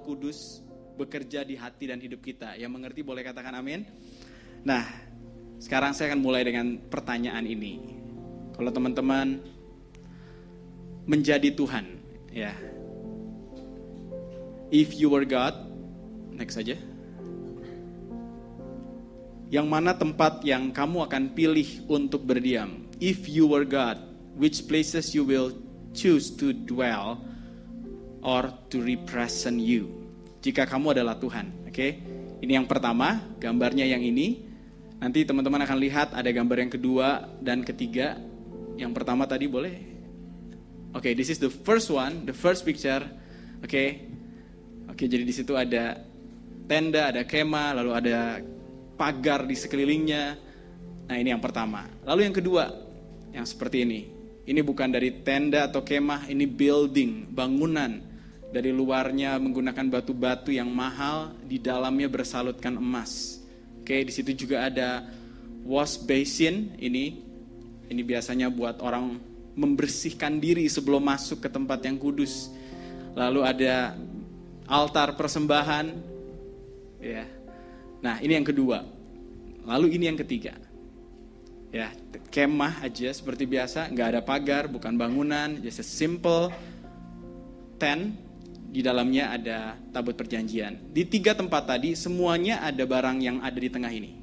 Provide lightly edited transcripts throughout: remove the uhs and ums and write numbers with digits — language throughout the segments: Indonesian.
Kudus bekerja di hati dan hidup kita. Yang mengerti boleh katakan amin. Nah, sekarang saya akan mulai dengan pertanyaan ini. Kalau teman-teman menjadi Tuhan, ya. If you were God, next saja. Yang mana tempat yang kamu akan pilih untuk berdiam? If you were God, which places you will choose to dwell or to represent you? Jika kamu adalah Tuhan, oke? Ini yang pertama, gambarnya yang ini. Nanti teman-teman akan lihat ada gambar yang kedua dan ketiga. Yang pertama tadi boleh? Oke, this is the first one, the first picture. Oke, jadi di situ ada tenda, ada kemah, lalu ada pagar di sekelilingnya. Nah, ini yang pertama. Lalu yang kedua, yang seperti ini. Ini bukan dari tenda atau kemah, ini building, bangunan. Dari luarnya menggunakan batu-batu yang mahal, di dalamnya bersalutkan emas. Oke, di situ juga ada wash basin. Ini biasanya buat orang membersihkan diri sebelum masuk ke tempat yang kudus. Lalu ada altar persembahan. Ya. Nah, ini yang kedua. Lalu ini yang ketiga. Ya, kemah aja seperti biasa, nggak ada pagar, bukan bangunan, just a simple tent. Di dalamnya ada tabut perjanjian. Di tiga tempat tadi semuanya ada barang yang ada di tengah ini.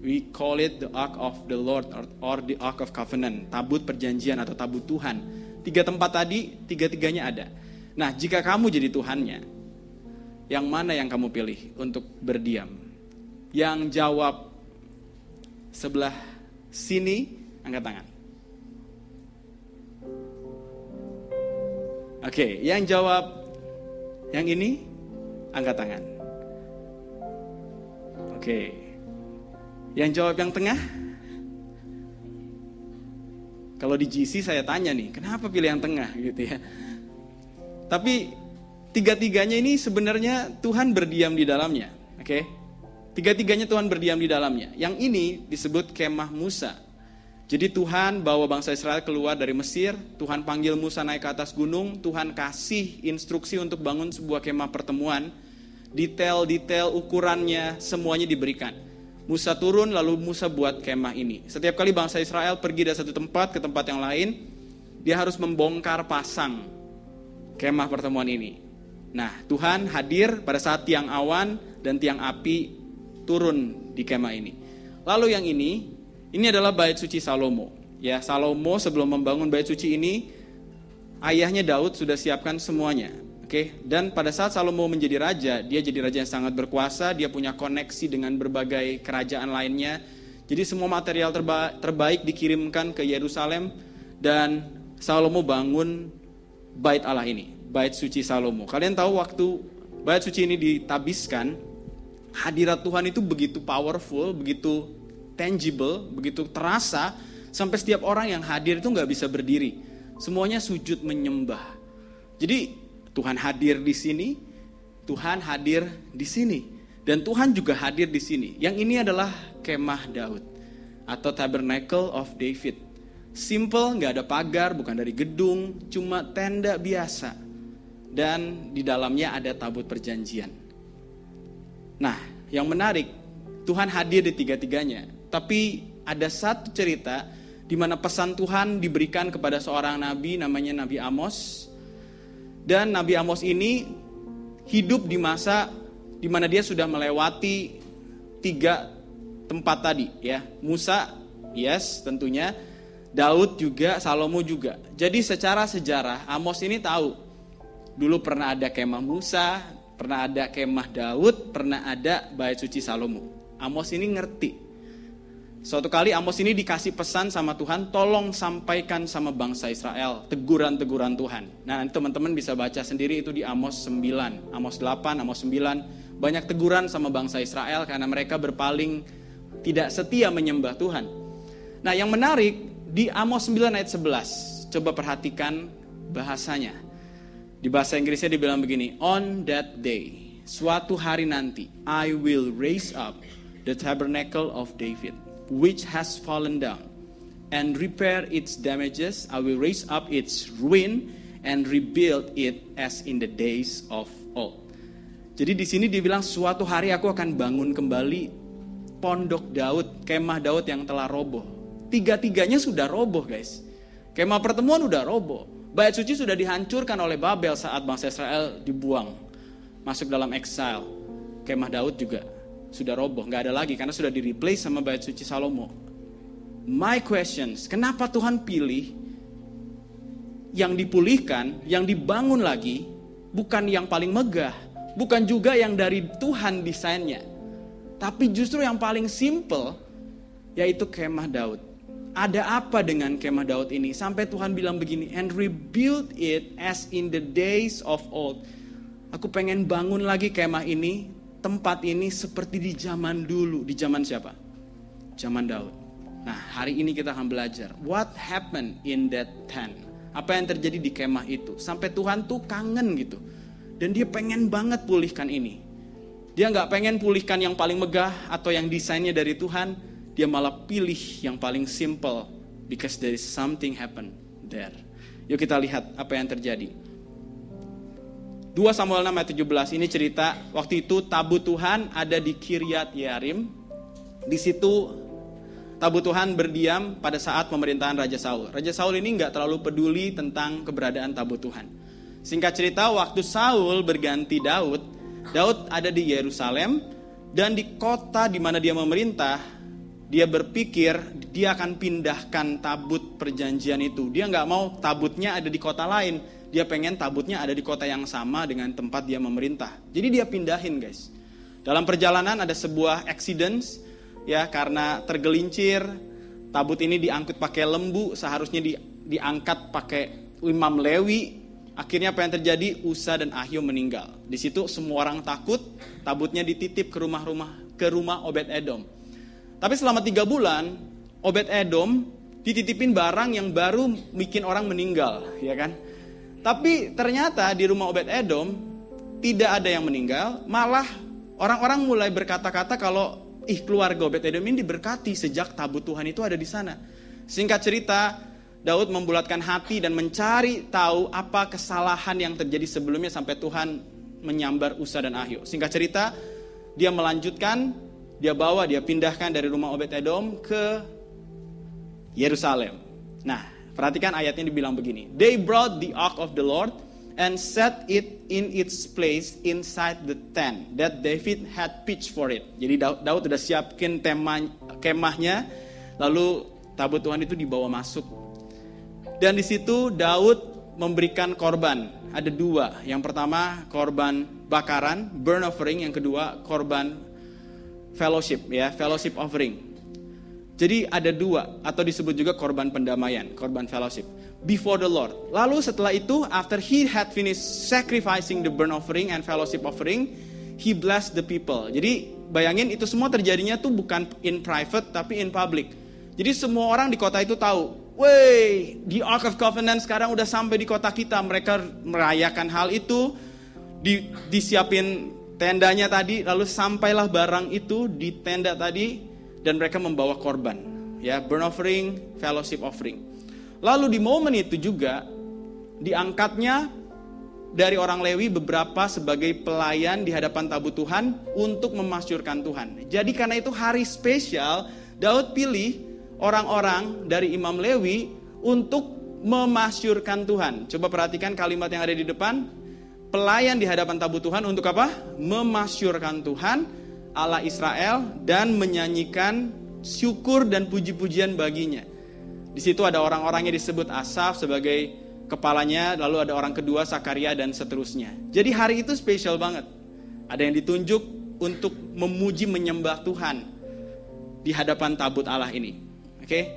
We call it the Ark of the Lord or the Ark of Covenant, tabut perjanjian atau tabut Tuhan. Tiga tempat tadi, tiga-tiganya ada. Nah, jika kamu jadi Tuhannya, yang mana yang kamu pilih untuk berdiam? Yang jawab sebelah sini, angkat tangan. Oke, yang jawab yang ini, angkat tangan. Oke. Yang jawab yang tengah? Kalau di GC saya tanya nih, kenapa pilih yang tengah gitu ya. Tapi tiga-tiganya ini sebenarnya Tuhan berdiam di dalamnya. Oke. Tiga-tiganya Tuhan berdiam di dalamnya. Yang ini disebut kemah Musa. Jadi Tuhan bawa bangsa Israel keluar dari Mesir, Tuhan panggil Musa naik ke atas gunung, Tuhan kasih instruksi untuk bangun sebuah kemah pertemuan, detail-detail ukurannya semuanya diberikan. Musa turun lalu Musa buat kemah ini. Setiap kali bangsa Israel pergi dari satu tempat ke tempat yang lain, dia harus membongkar pasang kemah pertemuan ini. Nah, Tuhan hadir pada saat tiang awan dan tiang api turun di kemah ini. Lalu yang ini adalah bait suci Salomo. Ya, Salomo sebelum membangun bait suci ini, ayahnya Daud sudah siapkan semuanya. Oke, dan pada saat Salomo menjadi raja, dia jadi raja yang sangat berkuasa, dia punya koneksi dengan berbagai kerajaan lainnya. Jadi semua material terbaik dikirimkan ke Yerusalem dan Salomo bangun bait Allah ini, bait suci Salomo. Kalian tahu waktu bait suci ini ditabiskan, hadirat Tuhan itu begitu powerful, begitu tangible, begitu terasa, sampai setiap orang yang hadir itu gak bisa berdiri. Semuanya sujud menyembah. Jadi Tuhan hadir di sini, Tuhan hadir di sini, dan Tuhan juga hadir di sini. Yang ini adalah kemah Daud atau Tabernacle of David. Simple, gak ada pagar, bukan dari gedung, cuma tenda biasa. Dan di dalamnya ada tabut perjanjian. Nah, yang menarik, Tuhan hadir di tiga-tiganya. Tapi ada satu cerita di mana pesan Tuhan diberikan kepada seorang nabi namanya Nabi Amos. Dan Nabi Amos ini hidup di masa di mana dia sudah melewati tiga tempat tadi ya. Musa, yes tentunya, Daud juga, Salomo juga. Jadi secara sejarah Amos ini tahu dulu pernah ada kemah Musa, pernah ada kemah Daud, pernah ada bait suci Salomo. Amos ini ngerti. Suatu kali Amos ini dikasih pesan sama Tuhan, tolong sampaikan sama bangsa Israel teguran-teguran Tuhan. Nah, nanti teman-teman bisa baca sendiri itu di Amos 9, Amos 8, Amos 9. Banyak teguran sama bangsa Israel karena mereka berpaling tidak setia menyembah Tuhan. Nah, yang menarik di Amos 9 ayat 11. Coba perhatikan bahasanya. Di bahasa Inggrisnya dibilang begini, on that day, suatu hari nanti, I will raise up the tabernacle of David, which has fallen down, and repair its damages. I will raise up its ruin and rebuild it as in the days of old. Jadi di sini dia bilang suatu hari aku akan bangun kembali pondok Daud, kemah Daud yang telah roboh. Tiga-tiganya sudah roboh guys. Kemah pertemuan udah roboh. Bait suci sudah dihancurkan oleh Babel saat bangsa Israel dibuang. Masuk dalam exile. Kemah Daud juga sudah roboh. Gak ada lagi karena sudah di-replace sama bait suci Salomo. My questions, kenapa Tuhan pilih yang dipulihkan, yang dibangun lagi, bukan yang paling megah, bukan juga yang dari Tuhan desainnya, tapi justru yang paling simple, yaitu kemah Daud. Ada apa dengan kemah Daud ini? Sampai Tuhan bilang begini, and rebuild it as in the days of old. Aku pengen bangun lagi kemah ini, tempat ini seperti di zaman dulu. Di zaman siapa? Zaman Daud. Nah, hari ini kita akan belajar what happened in that tent. Apa yang terjadi di kemah itu. Sampai Tuhan tuh kangen gitu. Dan dia pengen banget pulihkan ini. Dia gak pengen pulihkan yang paling megah atau yang desainnya dari Tuhan. Dia malah pilih yang paling simple. Because there is something happen there. Yuk kita lihat apa yang terjadi. 2 Samuel 6 ayat 17 ini cerita waktu itu tabut Tuhan ada di Kiryat Yearim. Di situ tabut Tuhan berdiam pada saat pemerintahan Raja Saul. Raja Saul ini gak terlalu peduli tentang keberadaan tabut Tuhan. Singkat cerita, waktu Saul berganti Daud, Daud ada di Yerusalem, dan di kota di mana dia memerintah, dia berpikir dia akan pindahkan tabut perjanjian itu. Dia gak mau tabutnya ada di kota lain, dia pengen tabutnya ada di kota yang sama dengan tempat dia memerintah. Jadi dia pindahin guys. Dalam perjalanan ada sebuah accident, ya, karena tergelincir, tabut ini diangkut pakai lembu, seharusnya diangkat pakai Imam Lewi. Akhirnya apa yang terjadi? Usa dan Ahio meninggal. Di situ semua orang takut, tabutnya dititip ke rumah Obed Edom. Tapi selama 3 bulan, Obed Edom dititipin barang yang baru bikin orang meninggal, ya kan? Tapi ternyata di rumah Obed Edom tidak ada yang meninggal, malah orang-orang mulai berkata-kata kalau keluarga Obed Edom ini diberkati sejak tabut Tuhan itu ada di sana. Singkat cerita, Daud membulatkan hati dan mencari tahu apa kesalahan yang terjadi sebelumnya sampai Tuhan menyambar Usa dan Ahio. Singkat cerita, dia melanjutkan, dia pindahkan dari rumah Obed Edom ke Yerusalem. Nah, perhatikan ayatnya dibilang begini. They brought the ark of the Lord and set it in its place inside the tent that David had pitched for it. Jadi Daud sudah siapkan kemahnya, lalu tabut Tuhan itu dibawa masuk. Dan di situ Daud memberikan korban. Ada 2. Yang pertama korban bakaran, burn offering. Yang kedua korban fellowship, ya, fellowship offering. Jadi ada 2, atau disebut juga korban pendamaian, korban fellowship. Before the Lord. Lalu setelah itu, after he had finished sacrificing the burnt offering and fellowship offering, he blessed the people. Jadi bayangin itu semua terjadinya tuh bukan in private tapi in public. Jadi semua orang di kota itu tahu, wey, the Ark of Covenant sekarang udah sampai di kota kita. Mereka merayakan hal itu, disiapin tendanya tadi, lalu sampailah barang itu di tenda tadi, dan mereka membawa korban, ya, burnt offering, fellowship offering. Lalu di momen itu juga diangkatnya dari orang Lewi beberapa sebagai pelayan di hadapan tabut Tuhan untuk memasyurkan Tuhan. Jadi karena itu hari spesial, Daud pilih orang-orang dari Imam Lewi untuk memasyurkan Tuhan. Coba perhatikan kalimat yang ada di depan. Pelayan di hadapan tabut Tuhan untuk apa? Memasyurkan Tuhan Allah Israel dan menyanyikan syukur dan puji-pujian baginya. Di situ ada orang-orangnya disebut Asaf sebagai kepalanya, lalu ada orang kedua Sakaria dan seterusnya. Jadi hari itu spesial banget. Ada yang ditunjuk untuk memuji menyembah Tuhan di hadapan tabut Allah ini. Oke?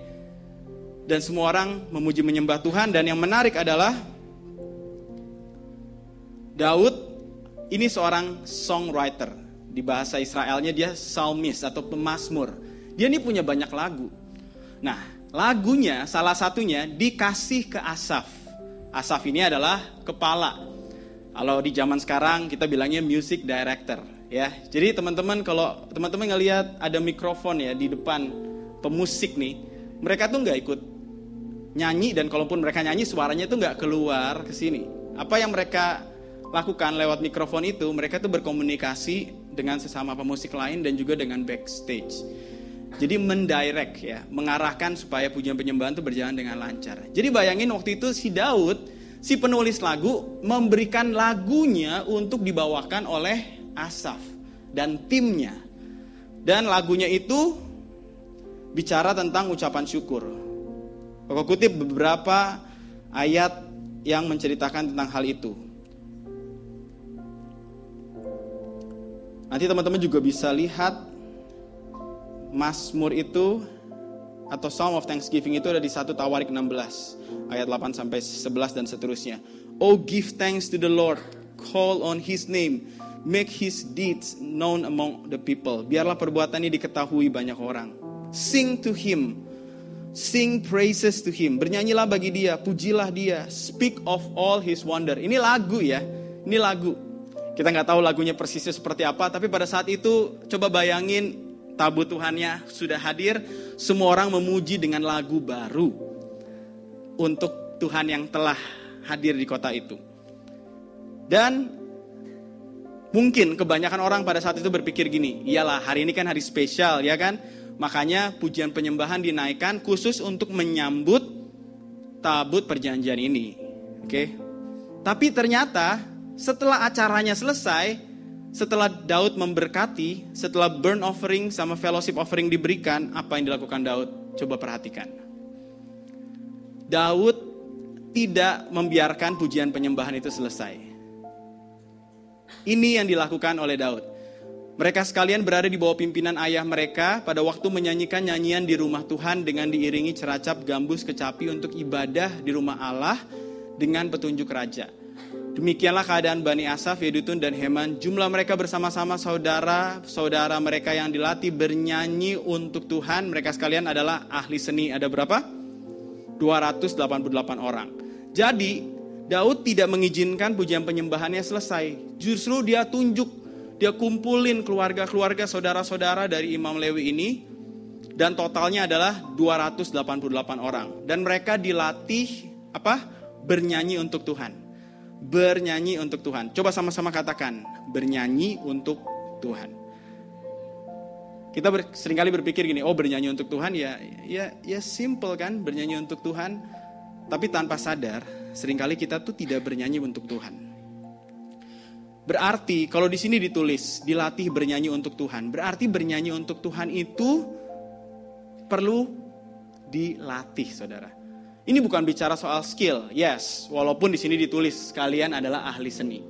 Dan semua orang memuji menyembah Tuhan, dan yang menarik adalah Daud ini seorang songwriter. Di bahasa Israelnya dia psalmist atau pemazmur. Dia ini punya banyak lagu. Nah, lagunya salah satunya dikasih ke Asaf. Asaf ini adalah kepala. Kalau di zaman sekarang kita bilangnya music director, ya. Jadi teman-teman, kalau teman-teman ngelihat ada mikrofon ya di depan pemusik nih, mereka tuh nggak ikut nyanyi, dan kalaupun mereka nyanyi suaranya tuh nggak keluar ke sini. Apa yang mereka lakukan lewat mikrofon itu, mereka tuh berkomunikasi dengan sesama pemusik lain dan juga dengan backstage. Jadi mendirect ya, mengarahkan supaya pujian penyembahan itu berjalan dengan lancar. Jadi bayangin waktu itu si Daud, si penulis lagu, memberikan lagunya untuk dibawakan oleh Asaf dan timnya. Dan lagunya itu bicara tentang ucapan syukur. Aku kutip beberapa ayat yang menceritakan tentang hal itu. Nanti teman-teman juga bisa lihat Mazmur itu atau Psalm of Thanksgiving itu ada di 1 Tawarik 16 ayat 8 sampai 11 dan seterusnya. Oh, give thanks to the Lord, call on his name, make his deeds known among the people. Biarlah perbuatannya diketahui banyak orang. Sing to him, sing praises to him. Bernyanyilah bagi dia, pujilah dia. Speak of all his wonder. Ini lagu ya, ini lagu. Kita nggak tahu lagunya persisnya seperti apa, tapi pada saat itu coba bayangin tabut Tuhannya sudah hadir, semua orang memuji dengan lagu baru untuk Tuhan yang telah hadir di kota itu. Dan mungkin kebanyakan orang pada saat itu berpikir gini, iyalah hari ini kan hari spesial ya kan, makanya pujian penyembahan dinaikkan khusus untuk menyambut tabut perjanjian ini. Oke. Tapi ternyata setelah acaranya selesai, setelah Daud memberkati, setelah burnt offering sama fellowship offering diberikan, apa yang dilakukan Daud? Coba perhatikan. Daud tidak membiarkan pujian penyembahan itu selesai. Ini yang dilakukan oleh Daud. Mereka sekalian berada di bawah pimpinan ayah mereka pada waktu menyanyikan nyanyian di rumah Tuhan dengan diiringi ceracap, gambus, kecapi untuk ibadah di rumah Allah dengan petunjuk raja. Demikianlah keadaan Bani Asaf, Yedutun, dan Heman. Jumlah mereka bersama-sama saudara-saudara mereka yang dilatih bernyanyi untuk Tuhan. Mereka sekalian adalah ahli seni. Ada berapa? 288 orang. Jadi, Daud tidak mengizinkan pujian penyembahannya selesai. Justru dia tunjuk, dia kumpulin keluarga-keluarga saudara-saudara dari Imam Lewi ini. Dan totalnya adalah 288 orang. Dan mereka dilatih bernyanyi untuk Tuhan. Bernyanyi untuk Tuhan. Coba sama-sama katakan, bernyanyi untuk Tuhan. Kita seringkali berpikir gini, oh bernyanyi untuk Tuhan ya simple kan, bernyanyi untuk Tuhan. Tapi tanpa sadar, seringkali kita tuh tidak bernyanyi untuk Tuhan. Berarti kalau di sini ditulis dilatih bernyanyi untuk Tuhan, berarti bernyanyi untuk Tuhan itu perlu dilatih, saudara. Ini bukan bicara soal skill, yes, walaupun di sini ditulis kalian adalah ahli seni.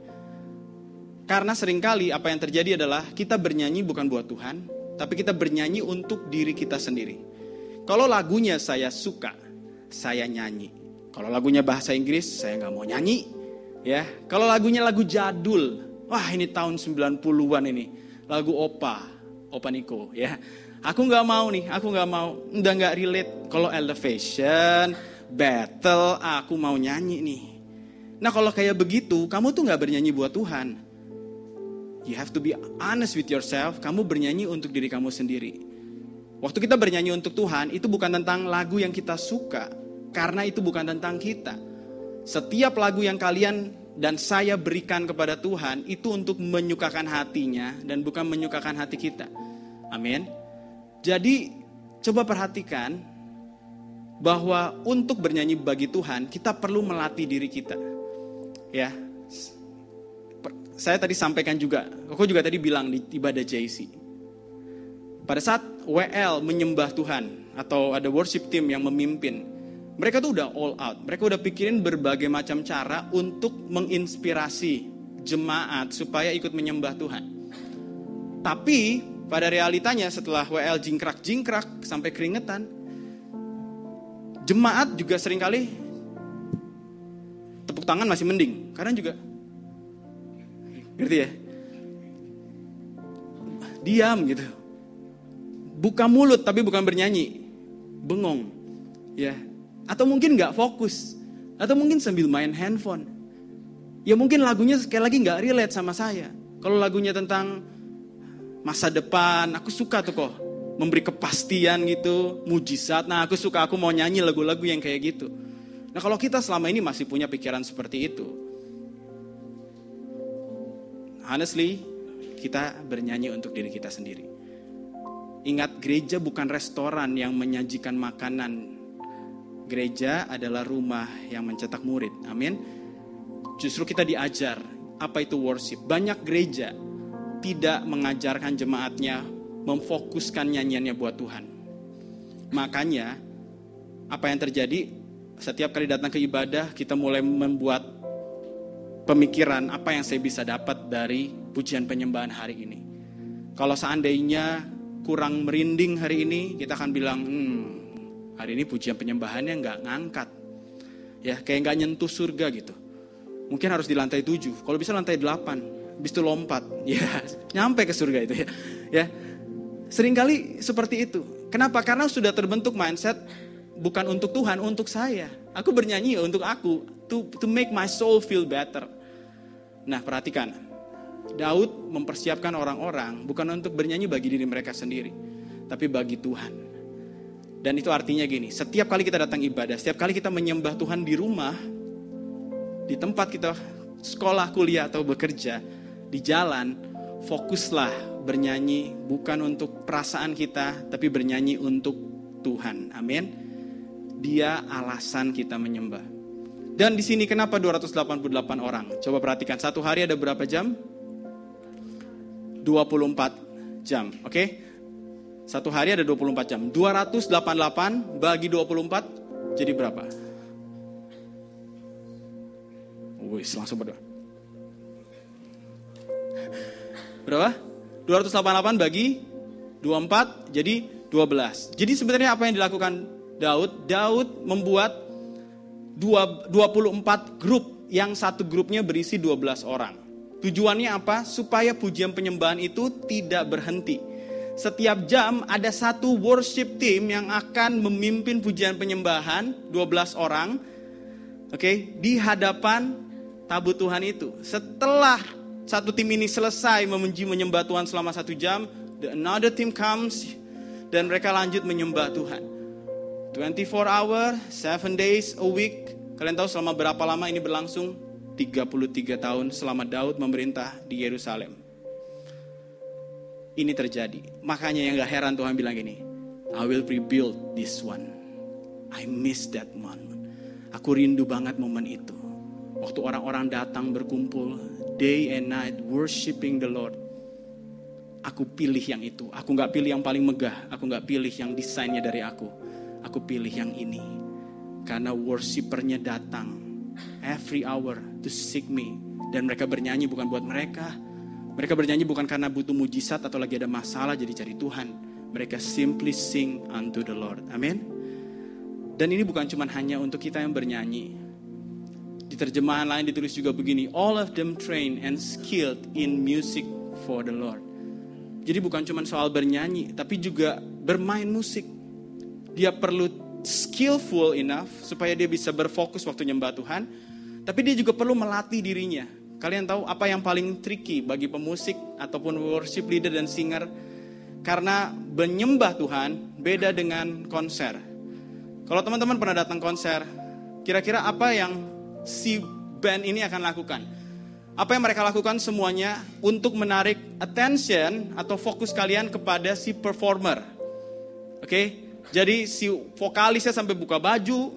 Karena seringkali apa yang terjadi adalah kita bernyanyi bukan buat Tuhan, tapi kita bernyanyi untuk diri kita sendiri. Kalau lagunya saya suka, saya nyanyi. Kalau lagunya bahasa Inggris, saya nggak mau nyanyi. Ya, kalau lagunya lagu jadul, wah ini tahun 90-an ini, lagu Opa Niko, ya. Aku nggak mau, udah nggak relate. Kalau Elevation, Battle, aku mau nyanyi nih. Nah kalau kayak begitu, kamu tuh gak bernyanyi buat Tuhan. You have to be honest with yourself, kamu bernyanyi untuk diri kamu sendiri. Waktu kita bernyanyi untuk Tuhan, itu bukan tentang lagu yang kita suka. Karena itu bukan tentang kita. Setiap lagu yang kalian dan saya berikan kepada Tuhan, itu untuk menyukakan hatinya dan bukan menyukakan hati kita. Amin. Jadi coba perhatikan, bahwa untuk bernyanyi bagi Tuhan, kita perlu melatih diri kita. Ya, saya tadi sampaikan juga, aku juga tadi bilang di ibadah JC. Pada saat WL menyembah Tuhan, atau ada worship team yang memimpin, mereka tuh udah all out. Mereka udah pikirin berbagai macam cara untuk menginspirasi jemaat supaya ikut menyembah Tuhan. Tapi pada realitanya setelah WL jingkrak-jingkrak sampai keringetan, jemaat juga seringkali tepuk tangan masih mending. Karena juga, ngerti ya? Diam gitu. Buka mulut tapi bukan bernyanyi. Bengong. Ya. Atau mungkin gak fokus. Atau mungkin sambil main handphone. Ya mungkin lagunya sekali lagi gak relate sama saya. Kalau lagunya tentang masa depan, aku suka tuh kok. Memberi kepastian gitu, mujizat. Nah aku suka, aku mau nyanyi lagu-lagu yang kayak gitu. Nah kalau kita selama ini masih punya pikiran seperti itu, Honestly, kita bernyanyi untuk diri kita sendiri. Ingat, gereja bukan restoran yang menyajikan makanan. Gereja adalah rumah yang mencetak murid. Amin. Justru kita diajar apa itu worship. Banyak gereja tidak mengajarkan jemaatnya memfokuskan nyanyiannya buat Tuhan. Makanya apa yang terjadi, setiap kali datang ke ibadah kita mulai membuat pemikiran apa yang saya bisa dapat dari pujian penyembahan hari ini. Kalau seandainya kurang merinding hari ini, kita akan bilang, hari ini pujian penyembahannya nggak ngangkat, ya kayak nggak nyentuh surga gitu. Mungkin harus di lantai 7, kalau bisa lantai 8. Habis itu lompat, ya nyampe ke surga itu ya. Seringkali seperti itu. Kenapa? Karena sudah terbentuk mindset bukan untuk Tuhan, untuk saya. Aku bernyanyi untuk aku, to make my soul feel better. Nah, perhatikan. Daud mempersiapkan orang-orang bukan untuk bernyanyi bagi diri mereka sendiri, tapi bagi Tuhan. Dan itu artinya gini, setiap kali kita datang ibadah, setiap kali kita menyembah Tuhan di rumah, di tempat kita sekolah, kuliah, atau bekerja, di jalan, fokuslah bernyanyi bukan untuk perasaan kita, tapi bernyanyi untuk Tuhan. Amin. Dia alasan kita menyembah. Dan di sini kenapa 288 orang? Coba perhatikan, satu hari ada berapa jam? 24 jam, oke? Satu hari ada 24 jam. 288 bagi 24 jadi berapa? Wih, langsung berdoa. Berapa? 288 bagi 24 jadi 12. Jadi sebenarnya apa yang dilakukan Daud? Daud membuat 24 grup, yang satu grupnya berisi 12 orang. Tujuannya apa? Supaya pujian penyembahan itu tidak berhenti. Setiap jam ada satu worship team yang akan memimpin pujian penyembahan, 12 orang. Oke, di hadapan tabut Tuhan itu. Setelah satu tim ini selesai memuji menyembah Tuhan selama 1 jam, another team comes dan mereka lanjut menyembah Tuhan. 24 hour, 7 days a week. Kalian tahu selama berapa lama ini berlangsung? 33 tahun selama Daud memerintah di Yerusalem. Ini terjadi. Makanya yang gak heran Tuhan bilang gini, I will rebuild this one. I miss that moment. Aku rindu banget momen itu. Waktu orang-orang datang berkumpul day and night worshiping the Lord. Aku pilih yang itu. Aku gak pilih yang paling megah. Aku gak pilih yang desainnya dari aku. Aku pilih yang ini. Karena worshipernya datang every hour to seek me. Dan mereka bernyanyi bukan buat mereka. Mereka bernyanyi bukan karena butuh mujizat atau lagi ada masalah jadi cari Tuhan. Mereka simply sing unto the Lord. Amin. Dan ini bukan cuma hanya untuk kita yang bernyanyi. Di terjemahan lain ditulis juga begini, all of them trained and skilled in music for the Lord. Jadi bukan cuma soal bernyanyi, tapi juga bermain musik. Dia perlu skillful enough supaya dia bisa berfokus waktu nyembah Tuhan, tapi dia juga perlu melatih dirinya. Kalian tahu apa yang paling tricky bagi pemusik ataupun worship leader dan singer? Karena menyembah Tuhan beda dengan konser. Kalau teman-teman pernah datang konser, kira-kira apa yang si band ini akan lakukan? Apa yang mereka lakukan semuanya untuk menarik attention atau fokus kalian kepada si performer. Oke? Jadi si vokalisnya sampai buka baju,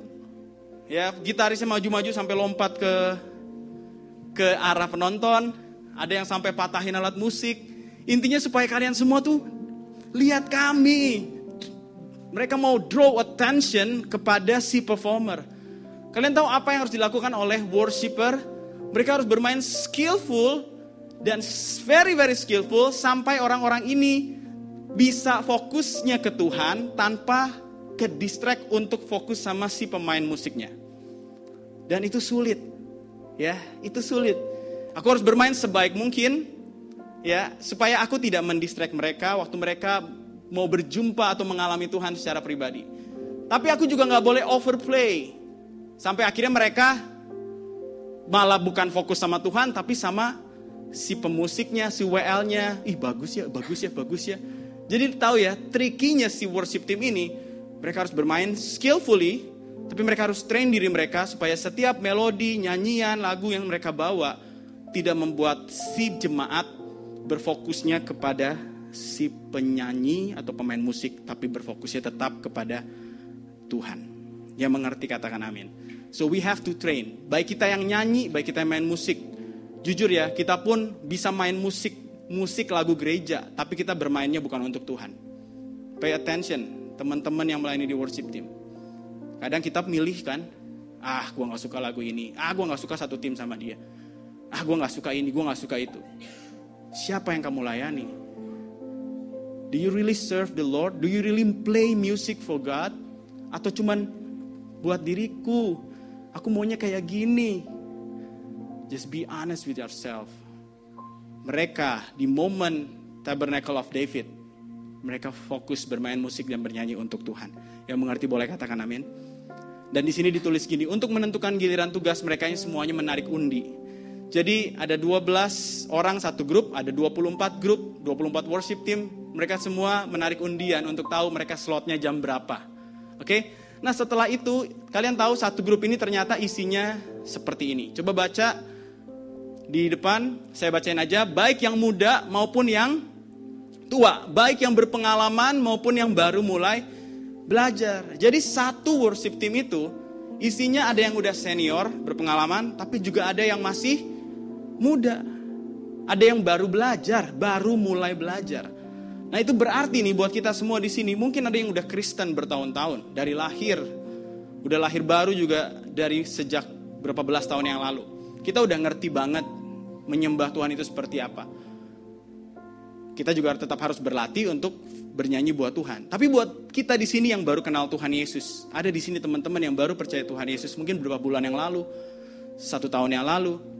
ya, gitarisnya maju-maju sampai lompat ke arah penonton, ada yang sampai patahin alat musik. Intinya supaya kalian semua tuh lihat kami. Mereka mau draw attention kepada si performer. Kalian tahu apa yang harus dilakukan oleh worshiper? Mereka harus bermain skillful dan very very skillful sampai orang-orang ini bisa fokusnya ke Tuhan tanpa ke distract untuk fokus sama si pemain musiknya. Dan itu sulit. Ya, itu sulit. Aku harus bermain sebaik mungkin ya, supaya aku tidak mendistract mereka waktu mereka mau berjumpa atau mengalami Tuhan secara pribadi. Tapi aku juga gak boleh overplay. Sampai akhirnya mereka malah bukan fokus sama Tuhan, tapi sama si pemusiknya, si WL-nya. Ih bagus ya, bagus ya, bagus ya. Jadi tahu ya, trikinya si worship team ini, mereka harus bermain skillfully, tapi mereka harus train diri mereka supaya setiap melodi, nyanyian, lagu yang mereka bawa, tidak membuat si jemaat berfokusnya kepada si penyanyi atau pemain musik, tapi berfokusnya tetap kepada Tuhan. Yang mengerti katakan amin. So we have to train. Baik kita yang nyanyi, baik kita yang main musik. Jujur ya, kita pun bisa main musik lagu gereja, tapi kita bermainnya bukan untuk Tuhan. Pay attention, teman-teman yang melayani di worship team. Kadang kita milih kan, gue gak suka lagu ini, gue gak suka satu tim sama dia, gue gak suka ini, gue gak suka itu. Siapa yang kamu layani? Do you really serve the Lord? Do you really play music for God? Atau cuman buat diriku, aku maunya kayak gini. Just be honest with yourself. Mereka di momen Tabernacle of David, mereka fokus bermain musik dan bernyanyi untuk Tuhan. Yang mengerti boleh katakan amin. Dan di sini ditulis gini, untuk menentukan giliran tugas mereka yang semuanya menarik undi. Jadi ada 12 orang satu grup, ada 24 grup, 24 worship team. Mereka semua menarik undian untuk tahu mereka slotnya jam berapa. Oke? Nah setelah itu, kalian tahu satu grup ini ternyata isinya seperti ini. Coba baca di depan, saya bacain aja. Baik yang muda maupun yang tua, baik yang berpengalaman maupun yang baru mulai belajar. Jadi satu worship team itu isinya ada yang udah senior, berpengalaman, tapi juga ada yang masih muda. Ada yang baru belajar, baru mulai belajar. Nah itu berarti nih buat kita semua di sini, mungkin ada yang udah Kristen bertahun-tahun, dari lahir, udah lahir baru juga dari sejak berapa belas tahun yang lalu. Kita udah ngerti banget menyembah Tuhan itu seperti apa. Kita juga tetap harus berlatih untuk bernyanyi buat Tuhan. Tapi buat kita di sini yang baru kenal Tuhan Yesus, ada di sini teman-teman yang baru percaya Tuhan Yesus, mungkin beberapa bulan yang lalu, 1 tahun yang lalu.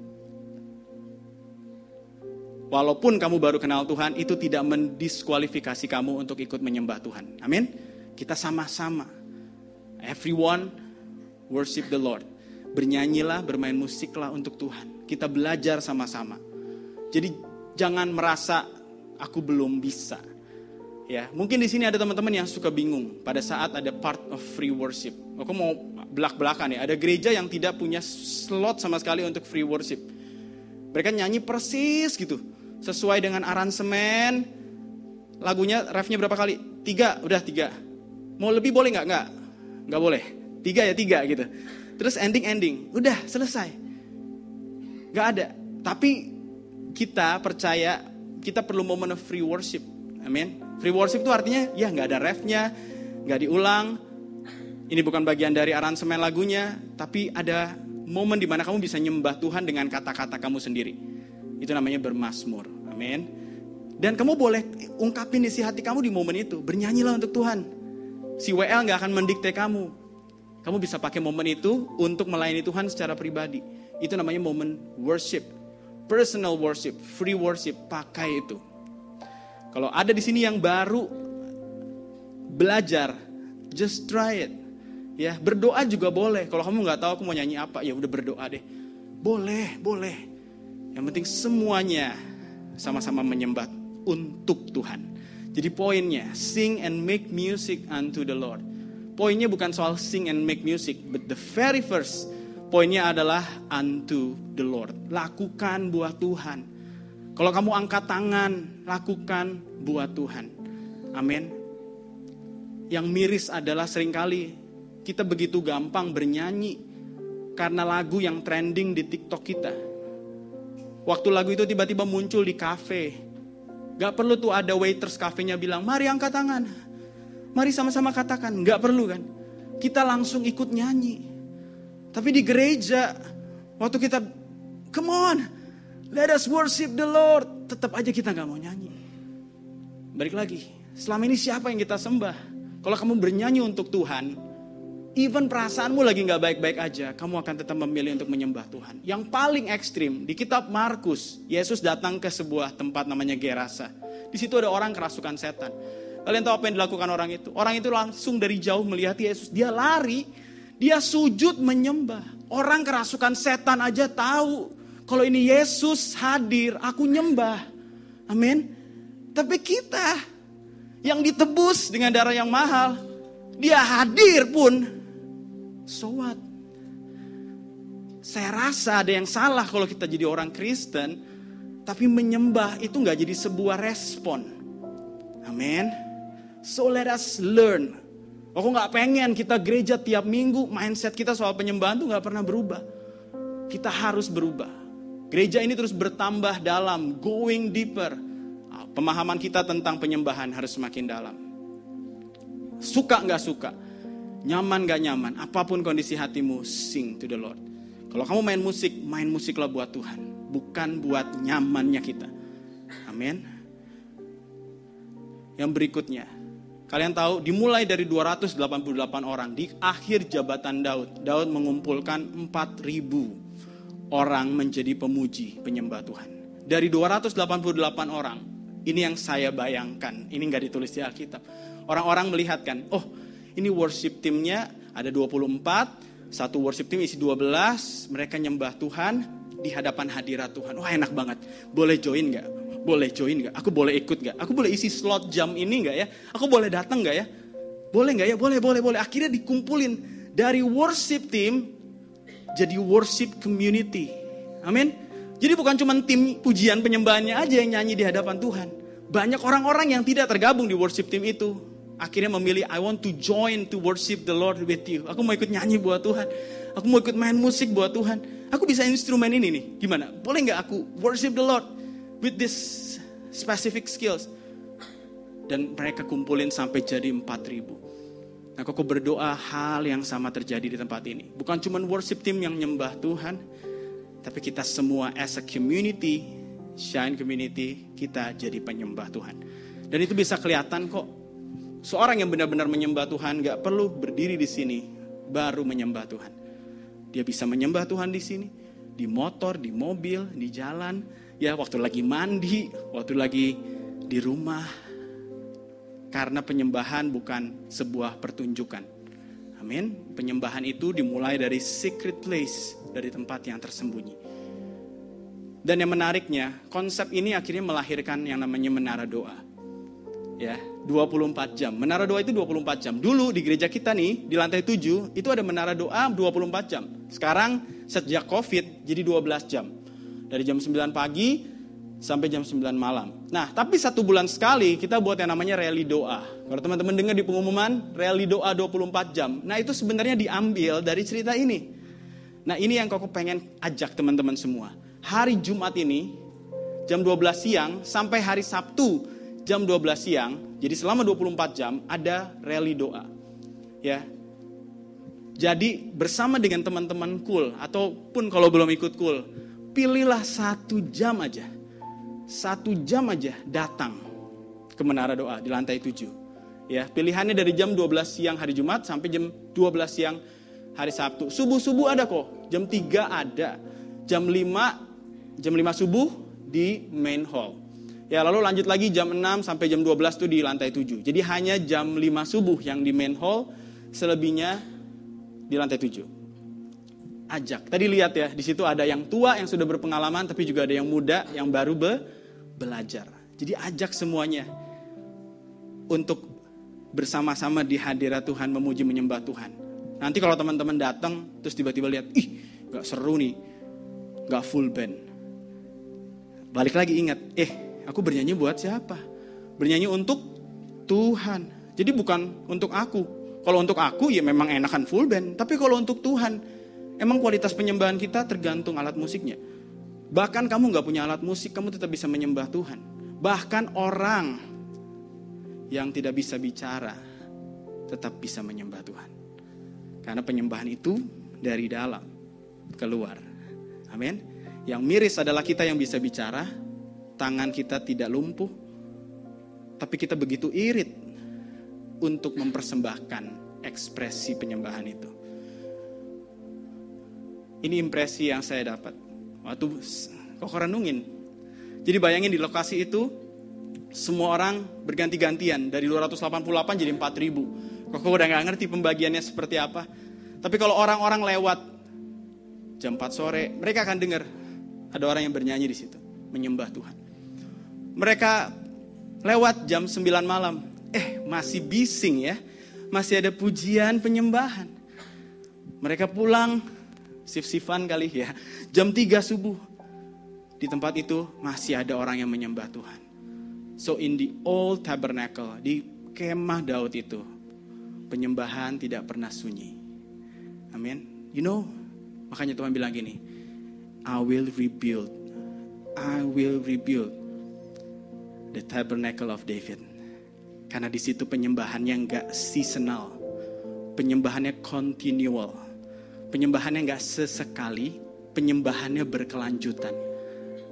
Walaupun kamu baru kenal Tuhan, itu tidak mendiskualifikasi kamu untuk ikut menyembah Tuhan. Amin. Kita sama-sama. Everyone worship the Lord. Bernyanyilah, bermain musiklah untuk Tuhan. Kita belajar sama-sama. Jadi jangan merasa aku belum bisa. Ya, mungkin di sini ada teman-teman yang suka bingung pada saat ada part of free worship. Aku mau belak-belakan ya. Ada gereja yang tidak punya slot sama sekali untuk free worship. Mereka nyanyi persis gitu, sesuai dengan aransemen. Lagunya, refnya berapa kali? 3, udah 3. Mau lebih boleh nggak? Nggak boleh. 3 ya 3 gitu. Terus ending, udah selesai. Nggak ada. Tapi kita percaya kita perlu momen of free worship. Amin. Free worship itu artinya ya nggak ada refnya, nggak diulang. Ini bukan bagian dari aransemen lagunya, tapi ada momen di mana kamu bisa nyembah Tuhan dengan kata-kata kamu sendiri. Itu namanya bermazmur. Amin. Dan kamu boleh ungkapin isi hati kamu di momen itu. Bernyanyilah untuk Tuhan. Si WL nggak akan mendikte kamu. Kamu bisa pakai momen itu untuk melayani Tuhan secara pribadi. Itu namanya momen worship. Personal worship, free worship, pakai itu. Kalau ada di sini yang baru belajar, just try it. Ya, berdoa juga boleh. Kalau kamu nggak tahu aku mau nyanyi apa, ya udah berdoa deh. Boleh. Yang penting semuanya sama-sama menyembah untuk Tuhan. Jadi poinnya, sing and make music unto the Lord. Poinnya bukan soal sing and make music, but the very first poinnya adalah unto the Lord. Lakukan buat Tuhan. Kalau kamu angkat tangan, lakukan buat Tuhan. Amin. Yang miris adalah seringkali kita begitu gampang bernyanyi karena lagu yang trending di TikTok kita. Waktu lagu itu tiba-tiba muncul di kafe, gak perlu tuh ada waiters kafenya bilang, mari angkat tangan, mari sama-sama katakan. Gak perlu kan. Kita langsung ikut nyanyi. Tapi di gereja, waktu kita, come on, let us worship the Lord, tetap aja kita gak mau nyanyi. Balik lagi, selama ini siapa yang kita sembah? Kalau kamu bernyanyi untuk Tuhan, even perasaanmu lagi gak baik-baik aja, kamu akan tetap memilih untuk menyembah Tuhan. Yang paling ekstrim, di kitab Markus, Yesus datang ke sebuah tempat namanya Gerasa. Di situ ada orang kerasukan setan. Kalian tahu apa yang dilakukan orang itu? Orang itu langsung dari jauh melihat Yesus, dia lari, dia sujud menyembah. Orang kerasukan setan aja tahu, kalau ini Yesus hadir, aku nyembah. Amin. Tapi kita yang ditebus dengan darah yang mahal, dia hadir pun, so what? saya rasa ada yang salah kalau kita jadi orang Kristen, tapi menyembah itu gak jadi sebuah respon. Amin. So let us learn. Aku gak pengen kita gereja tiap minggu, mindset kita soal penyembahan tuh gak pernah berubah. Kita harus berubah. Gereja ini terus bertambah dalam, going deeper. Pemahaman kita tentang penyembahan harus semakin dalam. Suka gak suka, nyaman gak nyaman, apapun kondisi hatimu, sing to the Lord. Kalau kamu main musiklah buat Tuhan, bukan buat nyamannya kita. Amin. Yang berikutnya, kalian tahu dimulai dari 288 orang di akhir jabatan Daud mengumpulkan 4.000 orang menjadi pemuji penyembah Tuhan. Dari 288 orang, ini yang saya bayangkan, ini gak ditulis di Alkitab. Orang-orang melihatkan, oh ini worship teamnya ada 24, satu worship team isi 12, mereka nyembah Tuhan di hadapan hadirat Tuhan. Wah enak banget, boleh join gak? Boleh join gak? Aku boleh ikut gak? Aku boleh isi slot jam ini gak ya? Aku boleh datang gak ya? Boleh gak ya? Boleh. Akhirnya dikumpulin dari worship team jadi worship community. Amin. Jadi bukan cuma tim pujian penyembahannya aja yang nyanyi di hadapan Tuhan. Banyak orang-orang yang tidak tergabung di worship team itu. Akhirnya memilih, I want to join to worship the Lord with you. Aku mau ikut nyanyi buat Tuhan. Aku mau ikut main musik buat Tuhan. Aku bisa instrumen ini nih. Gimana? Boleh gak aku worship the Lord with this specific skills? Dan mereka kumpulin sampai jadi 4.000. Aku berdoa hal yang sama terjadi di tempat ini. Bukan cuma worship team yang nyembah Tuhan, tapi kita semua as a community, Shine Community, kita jadi penyembah Tuhan. Dan itu bisa kelihatan kok. Seorang yang benar-benar menyembah Tuhan gak perlu berdiri di sini baru menyembah Tuhan. Dia bisa menyembah Tuhan di sini, di motor, di mobil, di jalan, ya waktu lagi mandi, waktu lagi di rumah. Karena penyembahan bukan sebuah pertunjukan. Amin. Penyembahan itu dimulai dari secret place, dari tempat yang tersembunyi. Dan yang menariknya, konsep ini akhirnya melahirkan yang namanya menara doa. Ya, 24 jam. Menara doa itu 24 jam. Dulu di gereja kita nih, di lantai 7, itu ada menara doa 24 jam. Sekarang sejak Covid jadi 12 jam. Dari jam 9 pagi sampai jam 9 malam. Nah, tapi 1 bulan sekali kita buat yang namanya rally doa. Kalau teman-teman dengar di pengumuman, rally doa 24 jam. Nah, itu sebenarnya diambil dari cerita ini. Nah, ini yang aku pengen ajak teman-teman semua. Hari Jumat ini, jam 12 siang sampai hari Sabtu, jam 12 siang, jadi selama 24 jam ada rally doa. Ya. Jadi bersama dengan teman-teman cool, ataupun kalau belum ikut cool, pilihlah 1 jam aja. 1 jam aja datang ke menara doa di lantai 7. Ya, pilihannya dari jam 12 siang hari Jumat sampai jam 12 siang hari Sabtu. Subuh-subuh ada kok, jam 3 ada. Jam 5 subuh di main hall. Ya, lalu lanjut lagi jam 6 sampai jam 12 tuh di lantai 7. Jadi hanya jam 5 subuh yang di main hall, selebihnya di lantai 7. Ajak. Tadi lihat ya, di situ ada yang tua yang sudah berpengalaman, tapi juga ada yang muda yang baru belajar. Jadi ajak semuanya untuk bersama-sama di hadirat Tuhan, memuji menyembah Tuhan. Nanti kalau teman-teman datang terus tiba-tiba lihat, ih, gak seru nih, gak full band. Balik lagi ingat, aku bernyanyi buat siapa? Bernyanyi untuk Tuhan. Jadi bukan untuk aku. Kalau untuk aku ya memang enakan full band. Tapi kalau untuk Tuhan, emang kualitas penyembahan kita tergantung alat musiknya. Bahkan kamu gak punya alat musik, kamu tetap bisa menyembah Tuhan. Bahkan orang yang tidak bisa bicara tetap bisa menyembah Tuhan. Karena penyembahan itu dari dalam keluar. Amin. Yang miris adalah kita yang bisa bicara, tangan kita tidak lumpuh, tapi kita begitu irit untuk mempersembahkan ekspresi penyembahan itu. Ini impresi yang saya dapat waktu kok renungin. Jadi bayangin di lokasi itu semua orang berganti-gantian dari 288 jadi 4.000. Kok udah gak ngerti pembagiannya seperti apa. Tapi kalau orang-orang lewat jam 4 sore, mereka akan dengar ada orang yang bernyanyi di situ, menyembah Tuhan. Mereka lewat jam 9 malam, masih bising ya, masih ada pujian penyembahan. Mereka pulang, sif-sifan kali ya. Jam 3 subuh. Di tempat itu masih ada orang yang menyembah Tuhan. So in the old tabernacle, di kemah Daud itu, penyembahan tidak pernah sunyi. Amin. You know, makanya Tuhan bilang gini, I will rebuild the tabernacle of David. Karena di situ penyembahannya nggak seasonal, penyembahannya continual, penyembahannya nggak sesekali, penyembahannya berkelanjutan.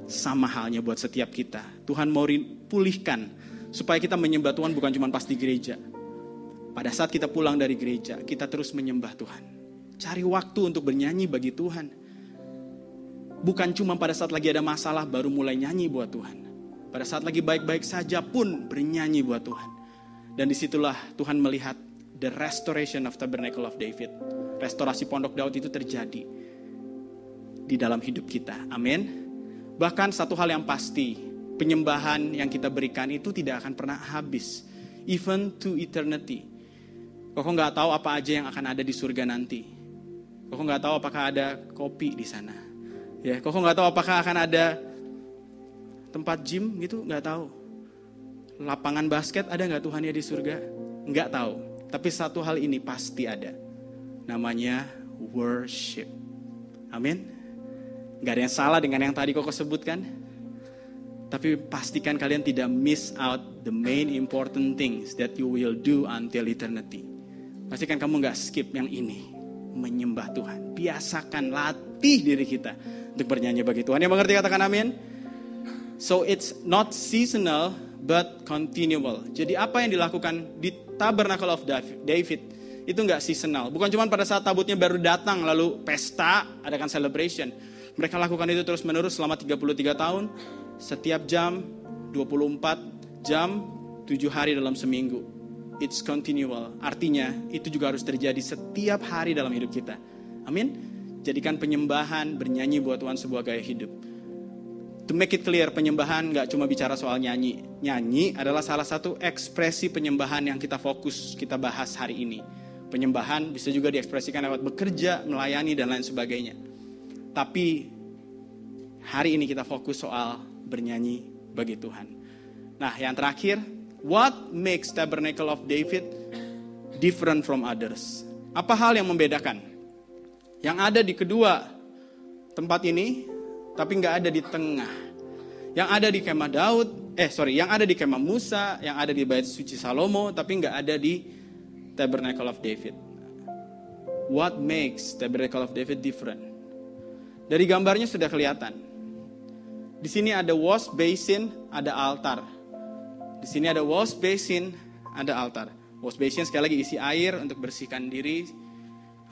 Sama halnya buat setiap kita. Tuhan mau pulihkan supaya kita menyembah Tuhan bukan cuma pas di gereja. Pada saat kita pulang dari gereja, kita terus menyembah Tuhan. Cari waktu untuk bernyanyi bagi Tuhan. Bukan cuma pada saat lagi ada masalah baru mulai nyanyi buat Tuhan. Pada saat lagi baik-baik saja pun bernyanyi buat Tuhan. Dan disitulah Tuhan melihat the restoration of tabernacle of David. Restorasi pondok Daud itu terjadi di dalam hidup kita. Amin. Bahkan satu hal yang pasti, penyembahan yang kita berikan itu tidak akan pernah habis. Even to eternity. Kok nggak tahu apa aja yang akan ada di surga nanti. Kok nggak tahu apakah ada kopi di sana. Ya, kok nggak tahu apakah akan ada tempat gym gitu, nggak tahu. Lapangan basket ada nggak Tuhan ya di surga? Nggak tahu. Tapi satu hal ini pasti ada. Namanya worship. Amin. Gak ada yang salah dengan yang tadi Koko sebutkan. Tapi pastikan kalian tidak miss out the main important things that you will do until eternity. Pastikan kamu gak skip yang ini. Menyembah Tuhan. Biasakan, latih diri kita untuk bernyanyi bagi Tuhan. Yang mengerti katakan amin. So it's not seasonal but continual. Jadi apa yang dilakukan di Tabernacle of David itu gak seasonal. Bukan cuma pada saat tabutnya baru datang lalu pesta, adakan celebration. Mereka lakukan itu terus-menerus selama 33 tahun, setiap jam, 24 jam, 7 hari dalam seminggu. It's continual. Artinya, itu juga harus terjadi setiap hari dalam hidup kita. Amin. Jadikan penyembahan, bernyanyi buat Tuhan sebuah gaya hidup. To make it clear, penyembahan gak cuma bicara soal nyanyi. Nyanyi adalah salah satu ekspresi penyembahan yang kita fokus, kita bahas hari ini. Penyembahan bisa juga diekspresikan lewat bekerja, melayani, dan lain sebagainya. Tapi hari ini kita fokus soal bernyanyi bagi Tuhan. Nah, yang terakhir, what makes Tabernacle of David different from others? Apa hal yang membedakan? Yang ada di kedua tempat ini, tapi nggak ada di tengah. Yang ada di kemah yang ada di kemah Musa, yang ada di Bait Suci Salomo, tapi nggak ada di Tabernacle of David. What makes Tabernacle of David different? Dari gambarnya sudah kelihatan. Di sini ada wash basin, ada altar. Di sini ada wash basin, ada altar. Wash basin sekali lagi isi air untuk bersihkan diri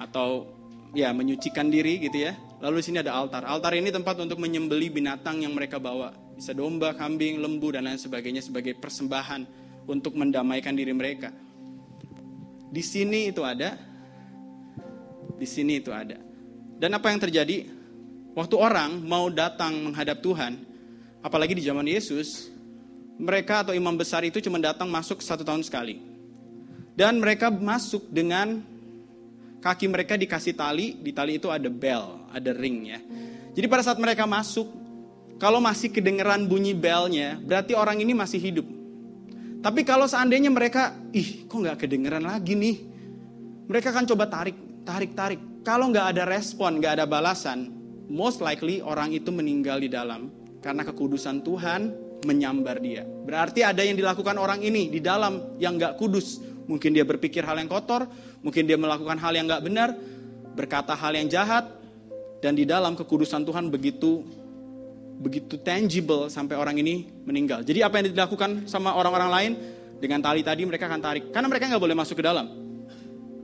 atau ya menyucikan diri gitu ya. Lalu di sini ada altar. Altar ini tempat untuk menyembelih binatang yang mereka bawa. Bisa domba, kambing, lembu dan lain sebagainya sebagai persembahan untuk mendamaikan diri mereka. Di sini itu ada. Di sini itu ada. Dan apa yang terjadi? Waktu orang mau datang menghadap Tuhan, apalagi di zaman Yesus, mereka atau imam besar itu cuma datang masuk 1 tahun sekali. Dan mereka masuk dengan kaki mereka dikasih tali, di tali itu ada bell, ada ring ya. Jadi pada saat mereka masuk, kalau masih kedengeran bunyi bellnya, berarti orang ini masih hidup. Tapi kalau seandainya mereka, kok gak kedengeran lagi nih? Mereka akan coba tarik. Kalau gak ada respon, gak ada balasan, most likely orang itu meninggal di dalam karena kekudusan Tuhan menyambar dia. Berarti ada yang dilakukan orang ini di dalam yang gak kudus. Mungkin dia berpikir hal yang kotor, mungkin dia melakukan hal yang gak benar, berkata hal yang jahat, dan di dalam kekudusan Tuhan begitu tangible sampai orang ini meninggal. Jadi apa yang dilakukan sama orang-orang lain dengan tali tadi mereka akan tarik. Karena mereka gak boleh masuk ke dalam.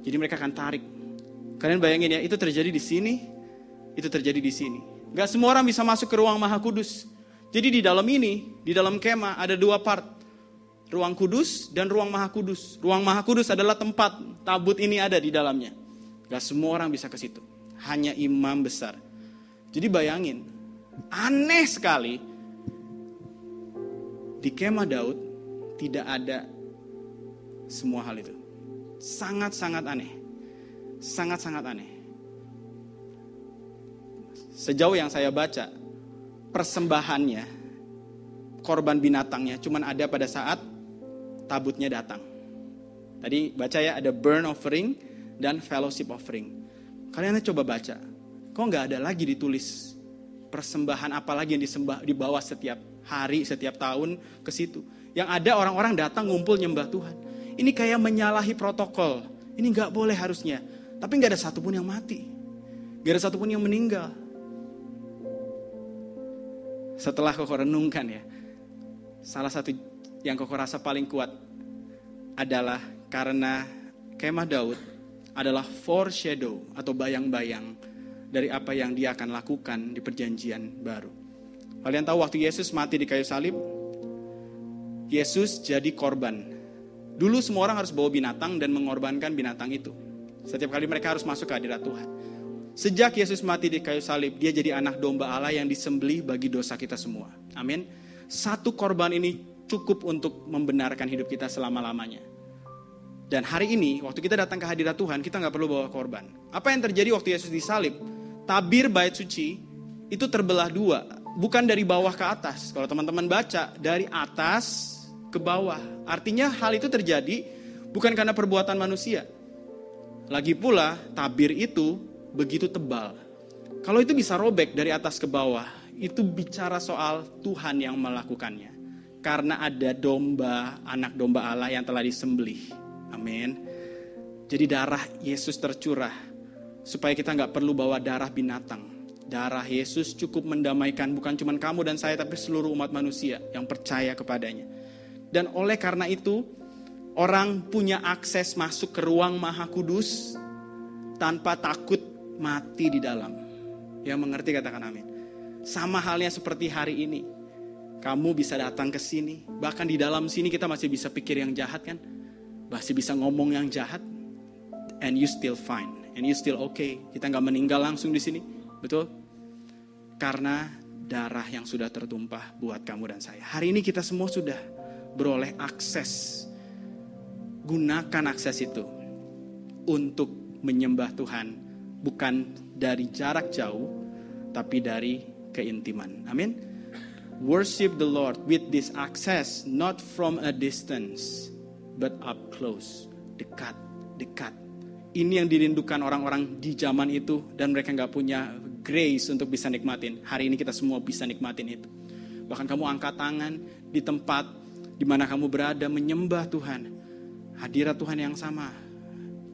Jadi mereka akan tarik. Kalian bayangin ya, itu terjadi di sini. Itu terjadi di sini. Gak semua orang bisa masuk ke ruang maha kudus. Jadi di dalam ini, di dalam kemah ada 2 part. Ruang kudus dan ruang maha kudus. Ruang maha kudus adalah tempat tabut ini ada di dalamnya. Gak semua orang bisa ke situ. Hanya imam besar. Jadi bayangin, aneh sekali. Di kemah Daud tidak ada semua hal itu. Sangat-sangat aneh. Sangat-sangat aneh. sejauh yang saya baca, persembahannya, korban binatangnya cuman ada pada saat tabutnya datang. Tadi baca ya, ada burn offering dan fellowship offering. Kalian coba baca, kok nggak ada lagi ditulis persembahan apa lagi yang dibawa setiap hari, setiap tahun ke situ. Yang ada orang-orang datang ngumpul nyembah Tuhan. Ini kayak menyalahi protokol. Ini nggak boleh harusnya. Tapi nggak ada satupun yang mati, nggak ada satupun yang meninggal. Setelah Koko renungkan ya, salah satu yang Koko rasa paling kuat adalah karena kemah Daud adalah foreshadow atau bayang-bayang dari apa yang dia akan lakukan di perjanjian baru. Kalian tahu waktu Yesus mati di kayu salib, Yesus jadi korban. Dulu semua orang harus bawa binatang dan mengorbankan binatang itu. Setiap kali mereka harus masuk ke hadirat Tuhan. Sejak Yesus mati di kayu salib, dia jadi anak domba Allah yang disembelih bagi dosa kita semua. Amin. Satu korban ini cukup untuk membenarkan hidup kita selama-lamanya. Dan hari ini, waktu kita datang ke hadirat Tuhan, kita gak perlu bawa korban. Apa yang terjadi waktu Yesus disalib? Tabir bait suci itu terbelah dua. Bukan dari bawah ke atas. Kalau teman-teman baca, dari atas ke bawah. Artinya hal itu terjadi bukan karena perbuatan manusia. Lagi pula, tabir itu begitu tebal. Kalau itu bisa robek dari atas ke bawah, itu bicara soal Tuhan yang melakukannya. Karena ada domba, anak domba Allah yang telah disembelih. Amin. Jadi darah Yesus tercurah supaya kita gak perlu bawa darah binatang. Darah Yesus cukup mendamaikan bukan cuma kamu dan saya, tapi seluruh umat manusia yang percaya kepadanya. Dan oleh karena itu, orang punya akses masuk ke ruang Maha Kudus tanpa takut mati di dalam. Yang mengerti katakan amin. Sama halnya seperti hari ini. Kamu bisa datang ke sini, bahkan di dalam sini kita masih bisa pikir yang jahat kan? Masih bisa ngomong yang jahat, and you still fine, and you still okay. Kita nggak meninggal langsung di sini, betul? Karena darah yang sudah tertumpah buat kamu dan saya. Hari ini kita semua sudah beroleh akses. Gunakan akses itu untuk menyembah Tuhan, bukan dari jarak jauh, tapi dari keintiman. Amin. Worship the Lord with this access, not from a distance, but up close, dekat. Ini yang dirindukan orang-orang di zaman itu, dan mereka gak punya grace untuk bisa nikmatin. Hari ini kita semua bisa nikmatin itu. Bahkan kamu angkat tangan di tempat di mana kamu berada menyembah Tuhan. Hadirat Tuhan yang sama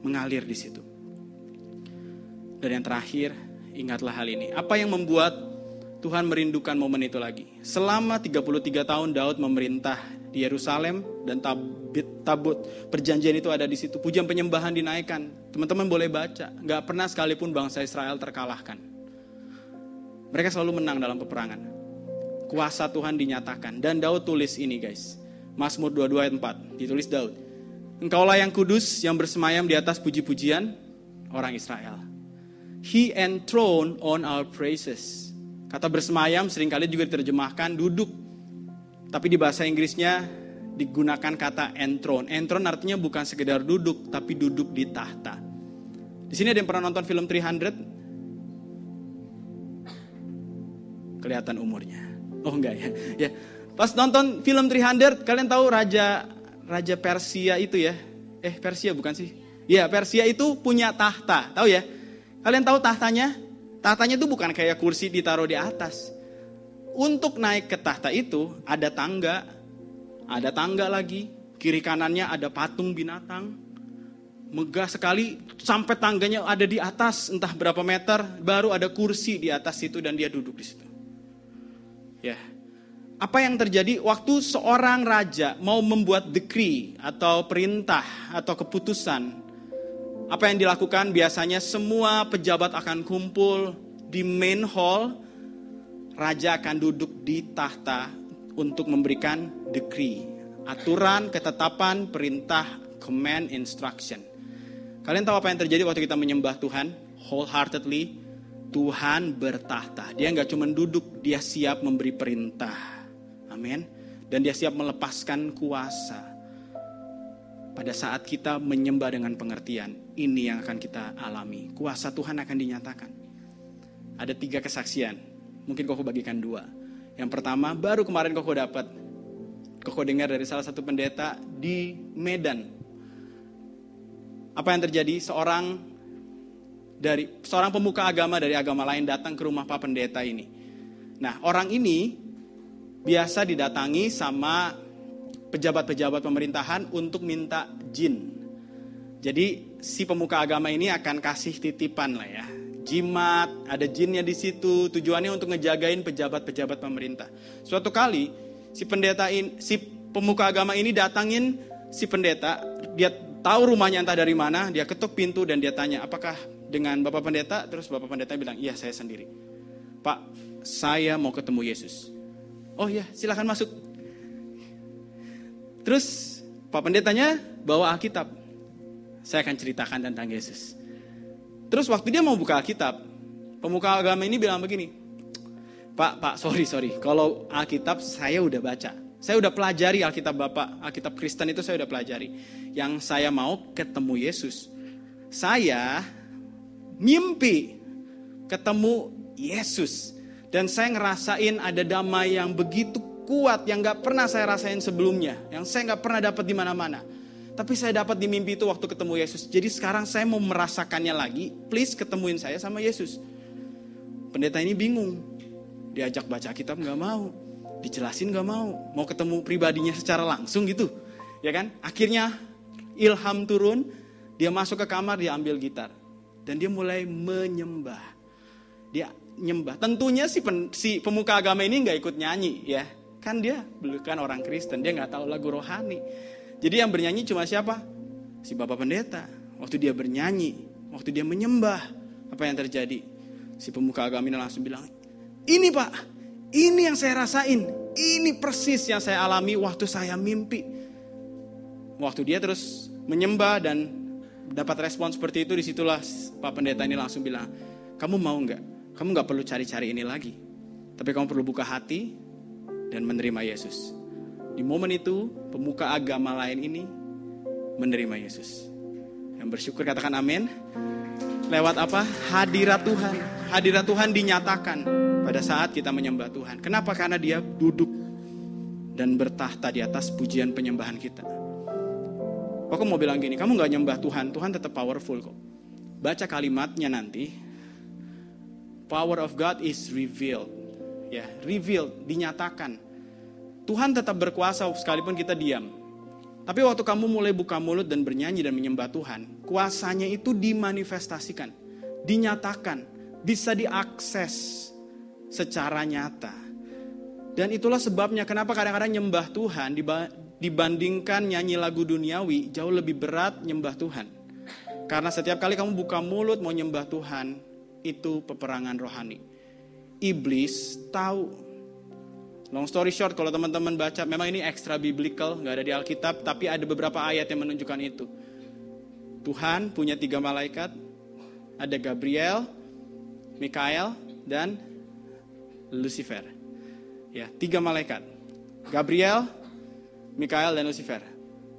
mengalir di situ. Dan yang terakhir, ingatlah hal ini. Apa yang membuat Tuhan merindukan momen itu lagi? Selama 33 tahun Daud memerintah di Yerusalem dan tabut perjanjian itu ada di situ. Pujian penyembahan dinaikkan. Teman-teman boleh baca. Gak pernah sekalipun bangsa Israel terkalahkan. Mereka selalu menang dalam peperangan. Kuasa Tuhan dinyatakan. Dan Daud tulis ini guys. Mazmur 22 ayat 4. Ditulis Daud. Engkaulah yang kudus yang bersemayam di atas puji-pujian orang Israel. He enthroned on our praises. Kata bersemayam seringkali juga diterjemahkan duduk. Tapi di bahasa Inggrisnya digunakan kata enthrone. Enthrone artinya bukan sekedar duduk, tapi duduk di tahta. Di sini ada yang pernah nonton film 300? Kelihatan umurnya. Oh enggak ya. Ya. Pas nonton film 300, kalian tahu Raja Persia itu ya? Persia bukan sih? Ya, Persia itu punya tahta. Tahu ya? Kalian tahu tahtanya? Tahtanya itu bukan kayak kursi ditaruh di atas. Untuk naik ke tahta itu ada tangga lagi, kiri kanannya ada patung binatang, megah sekali, sampai tangganya ada di atas entah berapa meter, baru ada kursi di atas situ dan dia duduk di situ. Ya, apa yang terjadi waktu seorang raja mau membuat decree atau perintah atau keputusan? Apa yang dilakukan? Biasanya semua pejabat akan kumpul di main hall. Raja akan duduk di tahta untuk memberikan decree, aturan, ketetapan, perintah, command, instruction. Kalian tahu apa yang terjadi waktu kita menyembah Tuhan wholeheartedly? Tuhan bertahta. Dia gak cuma duduk, dia siap memberi perintah. Amin. Dan dia siap melepaskan kuasa. Pada saat kita menyembah dengan pengertian, ini yang akan kita alami. Kuasa Tuhan akan dinyatakan. ada 3 kesaksian. Mungkin Koko bagikan 2. Yang pertama, baru kemarin Koko dapat. Koko dengar dari salah satu pendeta di Medan. Apa yang terjadi? Seorang pemuka agama dari agama lain datang ke rumah Pak Pendeta ini. Nah, orang ini biasa didatangi sama pejabat-pejabat pemerintahan untuk minta jin. Jadi si pemuka agama ini akan kasih titipan lah ya. Jimat, ada jinnya di situ, tujuannya untuk ngejagain pejabat-pejabat pemerintah. Suatu kali si pemuka agama ini datangin si pendeta, dia tahu rumahnya entah dari mana, dia ketuk pintu dan dia tanya, apakah dengan Bapak Pendeta? Terus Bapak Pendeta bilang, iya saya sendiri. Pak, saya mau ketemu Yesus. Oh iya, silakan masuk. Terus Pak Pendetanya bawa Alkitab. Saya akan ceritakan tentang Yesus. Terus waktu dia mau buka Alkitab, pemuka agama ini bilang begini, Pak, sorry. Kalau Alkitab saya udah baca. Saya udah pelajari Alkitab Bapak. Alkitab Kristen itu saya udah pelajari. Yang saya mau ketemu Yesus. Saya mimpi ketemu Yesus. Dan saya ngerasain ada damai yang begitu kuat yang gak pernah saya rasain sebelumnya. Yang saya gak pernah dapat di mana-mana. Tapi saya dapat di mimpi itu waktu ketemu Yesus. Jadi sekarang saya mau merasakannya lagi. Please ketemuin saya sama Yesus. Pendeta ini bingung. Diajak baca kitab gak mau. Dijelasin gak mau. Mau ketemu pribadinya secara langsung gitu. Ya kan? Akhirnya ilham turun. Dia masuk ke kamar, dia ambil gitar. Dan dia mulai menyembah. Dia nyembah. Tentunya si pemuka agama ini gak ikut nyanyi ya. Kan dia bukan orang Kristen. Dia gak tahu lagu rohani. Jadi yang bernyanyi cuma siapa? Si Bapak Pendeta. Waktu dia bernyanyi. Waktu dia menyembah. Apa yang terjadi? Si pemuka agama ini langsung bilang, ini Pak. Ini yang saya rasain. Ini persis yang saya alami waktu saya mimpi. Waktu dia terus menyembah dan dapat respon seperti itu, disitulah Pak Pendeta ini langsung bilang, kamu mau gak? Kamu gak perlu cari-cari ini lagi. Tapi kamu perlu buka hati dan menerima Yesus. Di momen itu, pemuka agama lain ini menerima Yesus. Yang bersyukur katakan amin. Lewat apa? Hadirat Tuhan. Hadirat Tuhan dinyatakan pada saat kita menyembah Tuhan. Kenapa? Karena dia duduk dan bertahta di atas pujian penyembahan kita. Aku mau bilang gini, kamu gak nyembah Tuhan, Tuhan tetap powerful kok. Baca kalimatnya nanti. Power of God is revealed. Ya, revealed, dinyatakan. Tuhan tetap berkuasa sekalipun kita diam. Tapi waktu kamu mulai buka mulut dan bernyanyi dan menyembah Tuhan, kuasanya itu dimanifestasikan, dinyatakan, bisa diakses secara nyata. Dan itulah sebabnya kenapa kadang-kadang nyembah Tuhan dibandingkan nyanyi lagu duniawi jauh lebih berat nyembah Tuhan. Karena setiap kali kamu buka mulut mau nyembah Tuhan, itu peperangan rohani. Iblis tahu. Long story short, kalau teman-teman baca, memang ini extra biblical, gak ada di Alkitab, tapi ada beberapa ayat yang menunjukkan itu. Tuhan punya 3 malaikat, ada Gabriel, Mikael, dan Lucifer. Ya, 3 malaikat. Gabriel, Mikael, dan Lucifer.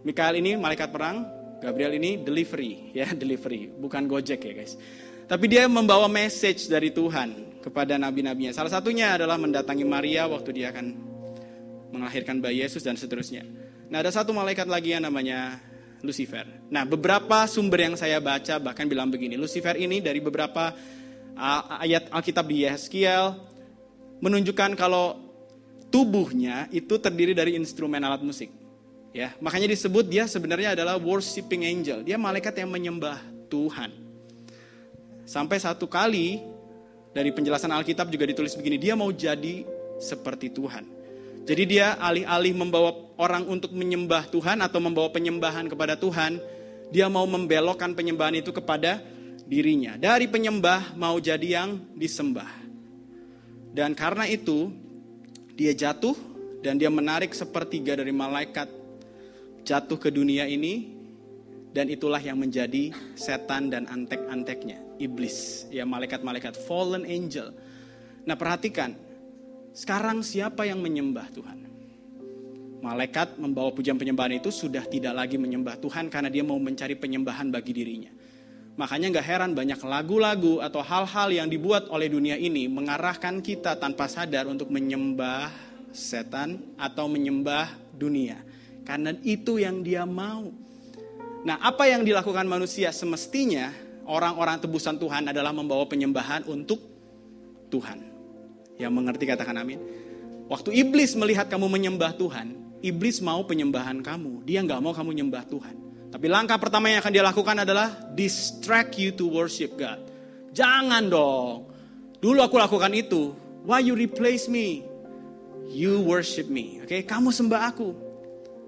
Mikael ini malaikat perang, Gabriel ini delivery, ya delivery, bukan Gojek ya guys. Tapi dia membawa message dari Tuhan kepada nabi-nabinya. Salah satunya adalah mendatangi Maria waktu dia akan melahirkan bayi Yesus dan seterusnya. Nah, ada satu malaikat lagi yang namanya Lucifer. Nah, beberapa sumber yang saya baca bahkan bilang begini, Lucifer ini dari beberapa ayat Alkitab di Yeskiel menunjukkan kalau tubuhnya itu terdiri dari instrumen alat musik. Ya, makanya disebut dia sebenarnya adalah worshiping angel. Dia malaikat yang menyembah Tuhan. Sampai satu kali dari penjelasan Alkitab juga ditulis begini, dia mau jadi seperti Tuhan. Jadi dia alih-alih membawa orang untuk menyembah Tuhan atau membawa penyembahan kepada Tuhan, dia mau membelokkan penyembahan itu kepada dirinya. Dari penyembah mau jadi yang disembah. Dan karena itu, dia jatuh dan dia menarik sepertiga dari malaikat jatuh ke dunia ini. Dan itulah yang menjadi setan dan antek-anteknya, iblis, ya malaikat-malaikat, fallen angel. Nah perhatikan, sekarang siapa yang menyembah Tuhan? Malaikat membawa pujian penyembahan itu sudah tidak lagi menyembah Tuhan karena dia mau mencari penyembahan bagi dirinya. Makanya gak heran banyak lagu-lagu atau hal-hal yang dibuat oleh dunia ini mengarahkan kita tanpa sadar untuk menyembah setan atau menyembah dunia. Karena itu yang dia mau. Nah, apa yang dilakukan manusia semestinya orang-orang tebusan Tuhan adalah membawa penyembahan untuk Tuhan. Yang mengerti katakan amin. Waktu iblis melihat kamu menyembah Tuhan, iblis mau penyembahan kamu. Dia gak mau kamu nyembah Tuhan. Tapi langkah pertama yang akan dia lakukan adalah distract you to worship God. Jangan dong. Dulu aku lakukan itu. Why you replace me? You worship me. Oke, kamu sembah aku.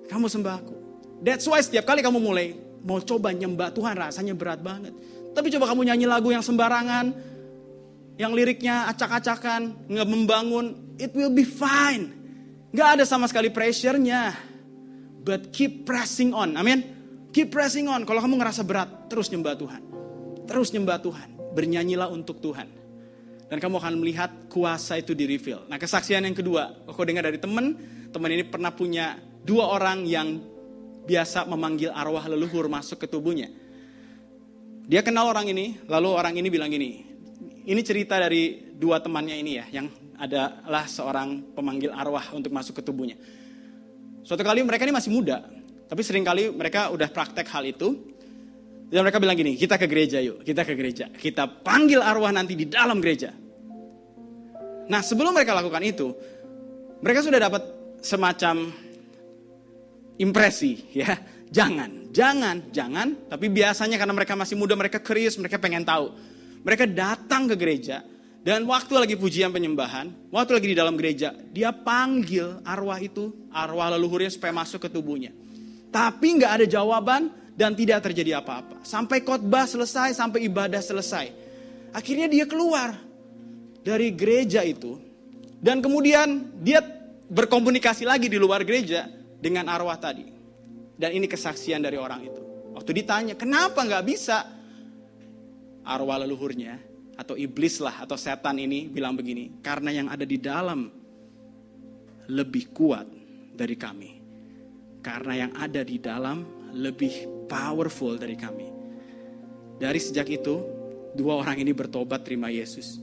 Kamu sembah aku. That's why setiap kali kamu mulai mau coba nyembah Tuhan rasanya berat banget. Tapi coba kamu nyanyi lagu yang sembarangan, yang liriknya acak-acakan, nggak membangun, it will be fine. Nggak ada sama sekali pressure-nya. But keep pressing on. Amin. Keep pressing on. Kalau kamu ngerasa berat, terus nyembah Tuhan. Terus nyembah Tuhan. Bernyanyilah untuk Tuhan. Dan kamu akan melihat kuasa itu di-reveal. Nah, kesaksian yang kedua, aku dengar dari teman ini pernah punya 2 orang yang biasa memanggil arwah leluhur masuk ke tubuhnya. Dia kenal orang ini, lalu orang ini bilang gini, ini cerita dari 2 temannya ini ya, yang adalah seorang pemanggil arwah untuk masuk ke tubuhnya. Suatu kali mereka ini masih muda, tapi seringkali mereka udah praktek hal itu. Dan mereka bilang gini, kita ke gereja yuk, kita ke gereja. Kita panggil arwah nanti di dalam gereja. Nah, sebelum mereka lakukan itu, mereka sudah dapat semacam impresi ya. Jangan. Tapi biasanya karena mereka masih muda, mereka curious, mereka pengen tahu. Mereka datang ke gereja, dan waktu lagi pujian penyembahan, waktu lagi di dalam gereja, dia panggil arwah itu, arwah leluhurnya supaya masuk ke tubuhnya. Tapi gak ada jawaban dan tidak terjadi apa-apa. Sampai khotbah selesai, sampai ibadah selesai. Akhirnya dia keluar dari gereja itu. Dan kemudian dia berkomunikasi lagi di luar gereja dengan arwah tadi. Dan ini kesaksian dari orang itu. Waktu ditanya, kenapa gak bisa? Arwah leluhurnya, atau iblis lah, atau setan ini bilang begini. Karena yang ada di dalam lebih kuat dari kami. Karena yang ada di dalam lebih powerful dari kami. Dari sejak itu, 2 orang ini bertobat terima Yesus.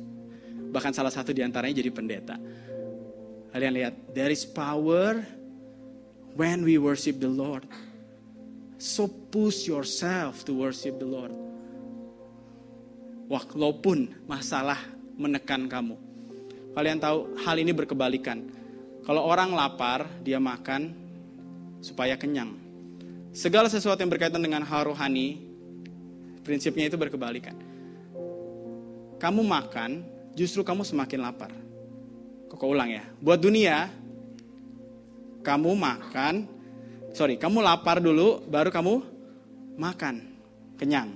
Bahkan salah satu di antaranya jadi pendeta. Kalian lihat, there is power when we worship the Lord. So push yourself to worship the Lord. Walaupun masalah menekan kamu. Kalian tahu hal ini berkebalikan. Kalau orang lapar, dia makan supaya kenyang. Segala sesuatu yang berkaitan dengan hal rohani, prinsipnya itu berkebalikan. Kamu makan, justru kamu semakin lapar. Kok ulang ya? Buat dunia, kamu lapar dulu, baru kamu makan, kenyang.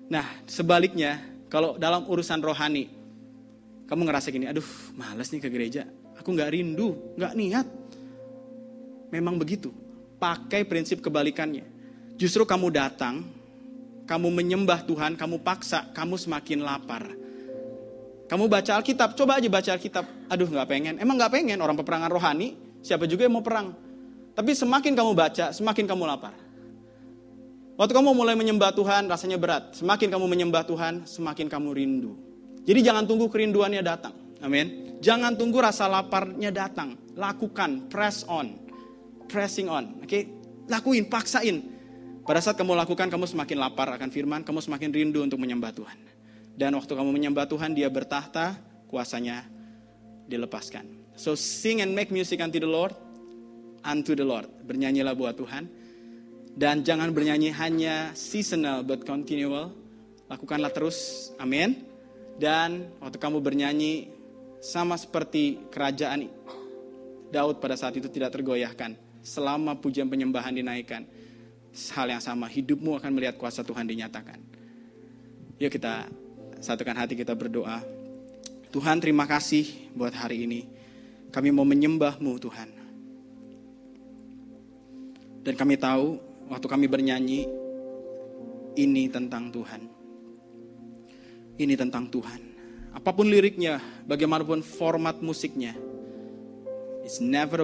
Nah, sebaliknya, kalau dalam urusan rohani, kamu ngerasa gini, aduh malas nih ke gereja, aku gak rindu, gak niat. Memang begitu. Pakai prinsip kebalikannya. Justru kamu datang, kamu menyembah Tuhan, kamu paksa, kamu semakin lapar. Kamu baca Alkitab, coba aja baca Alkitab. Aduh gak pengen, emang gak pengen, orang peperangan rohani, siapa juga yang mau perang. Tapi semakin kamu baca, semakin kamu lapar. Waktu kamu mulai menyembah Tuhan, rasanya berat. Semakin kamu menyembah Tuhan, semakin kamu rindu. Jadi jangan tunggu kerinduannya datang. Amin. Jangan tunggu rasa laparnya datang. Lakukan, pressing on. Oke, lakuin, paksain. Pada saat kamu lakukan, kamu semakin lapar akan firman, kamu semakin rindu untuk menyembah Tuhan. Dan waktu kamu menyembah Tuhan, dia bertahta, kuasanya dilepaskan. So sing and make music unto the Lord. Bernyanyilah buat Tuhan. Dan jangan bernyanyi hanya seasonal but continual. Lakukanlah terus. Amin. Dan waktu kamu bernyanyi sama seperti kerajaan Daud pada saat itu tidak tergoyahkan. Selama pujian penyembahan dinaikkan, hal yang sama, hidupmu akan melihat kuasa Tuhan dinyatakan. Yuk kita satukan hati, kita berdoa. Tuhan, terima kasih buat hari ini. Kami mau menyembah-Mu Tuhan. Dan kami tahu waktu kami bernyanyi, ini tentang Tuhan. Ini tentang Tuhan. Apapun liriknya, bagaimanapun format musiknya, it's never